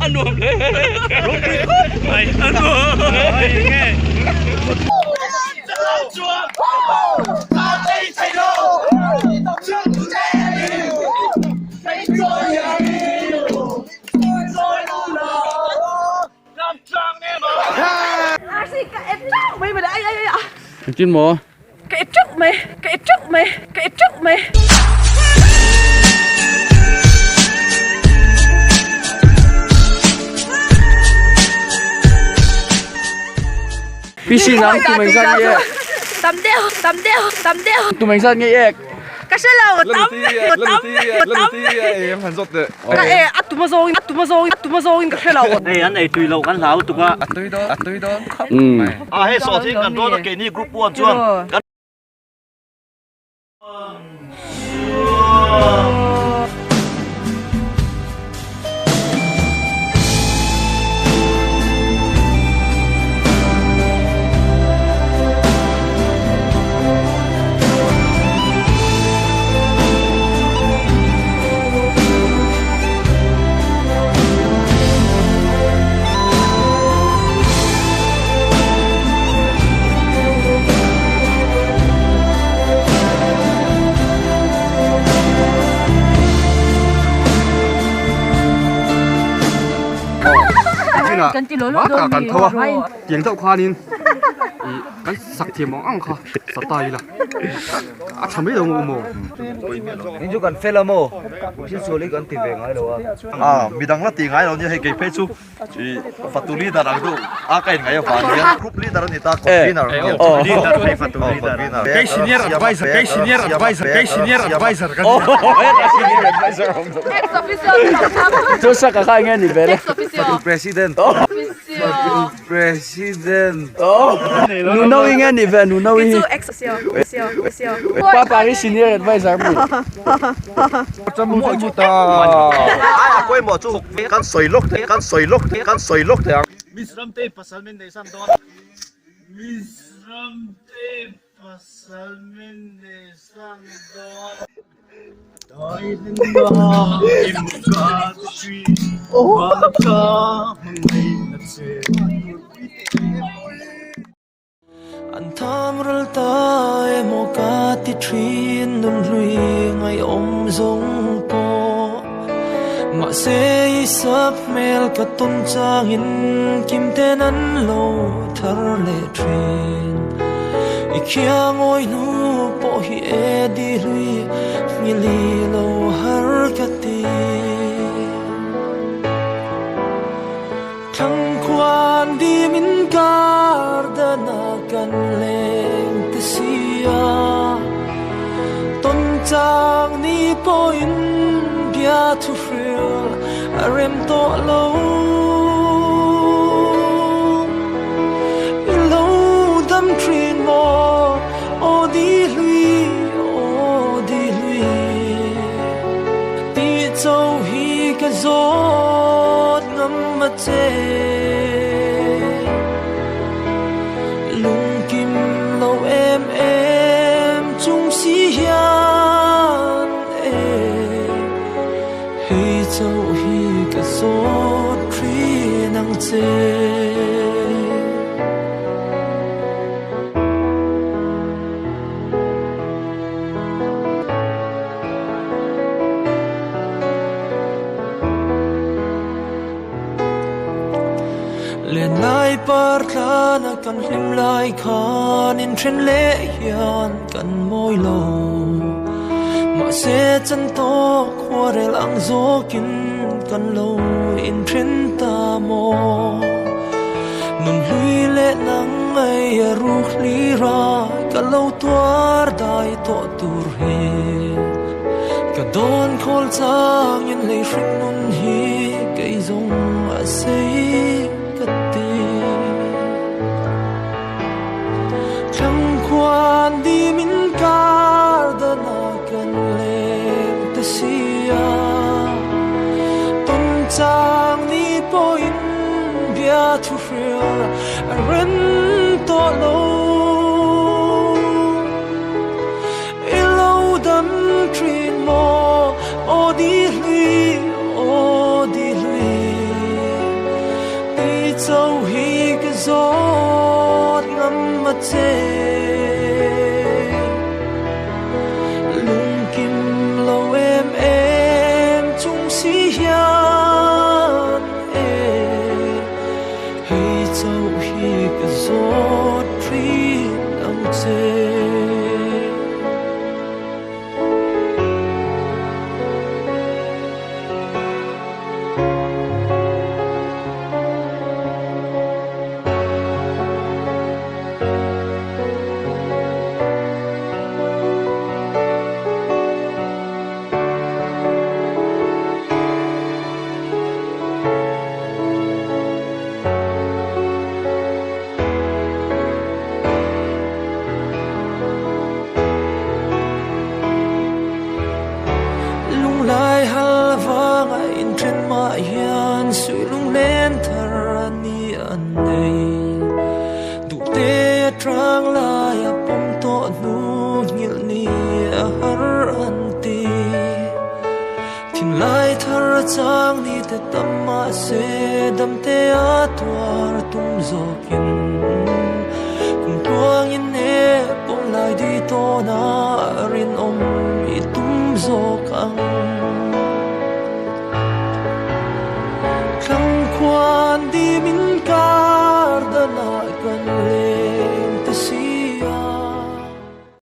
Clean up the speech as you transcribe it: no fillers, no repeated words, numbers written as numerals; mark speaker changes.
Speaker 1: anh nuông đấy anh nuông nghe
Speaker 2: mày đã
Speaker 3: Chuyên mộ
Speaker 2: cái trước mày
Speaker 3: PC lắm tụi mình sang nghe
Speaker 2: tắm đeo
Speaker 3: tụi mình sang nghe ek
Speaker 2: kasi lang tắm
Speaker 4: em hẳn rốt đấy.
Speaker 2: cái at tuma zong kasi lang
Speaker 1: đây anh này tùy lâu anh lão tụi qua
Speaker 4: Tôi đó khóc.
Speaker 1: hết sổ thì cần đó là cái này group one chuan
Speaker 2: cần chỉ lối
Speaker 4: Má cả cần thua.
Speaker 2: hay
Speaker 4: Tiếng thâu khoa nín. Cái sặc thì mong ăn kho. Sặc tay là. Chẳng biết đâu mồ.
Speaker 1: nhưng chú cần phê là mồ chứ số lý cần tìm về ngay đâu à mi đang là tìm ngay đâu như hay cái phê chú chỉ phát tu lý ta đang tu cái ngay ở phần kia group leader này ta convener leader hay phát tu leader
Speaker 4: Cái senior advisor cái senior advisor cái
Speaker 2: ex officio
Speaker 3: Tôi sẽ cả khai nghe nhỉ về đây
Speaker 2: ex officio
Speaker 4: president. President.
Speaker 3: Nụ nâu nghe nhỉ về nụ nâu
Speaker 2: cái ex officio
Speaker 3: qua Paris senior advisor mình
Speaker 4: Trong một chút ta.
Speaker 1: quay một chút can soi lốc thế Misram te pasal men de sam don Misram te pasal men de sam don Doi din ba imka tui Waka mai na se
Speaker 5: An tham rul ta emo ka ti trin nun lui ngai om zong po ma se sap mel ka ton chang in kim ten an lo thar le trin I kya ngoi nu po hi e di lui mi li lo har ka ti thang kwan di min kar da na kan leng te sia ton chang ni po in bia tu feel arem to lo dam trin mo o di lui ti châu hi ka zot ngam ma che lung kim lo em chung si hian hei châu hi ka zot tri nang che Lên lại par thana kan hlim lai khan in thren le hian kan moi lo ma se chan to khwarel ang zo kin kan lo in thren ta mo nun hui le nang ai ru khli ra kan lo tuar dai to tur he ka don khol chang in le hring nun hi kai zong a sei Quan di min kar da na kan lem te sia ton chang ni po in bia tu feel a ren to lo ilo dam trin mo o di lui châu hi cái gió ngắm mặt chê lung kim lâu em chung si hiền hay châu hi cái gió tri nắng chê lai hal vanga in tren ma hian sui lung len thar ani an nei du te trang la ya pom to nu ngil ni a har an ti thin lai thar chang ni te tam ma se dam te a twar tum zo kin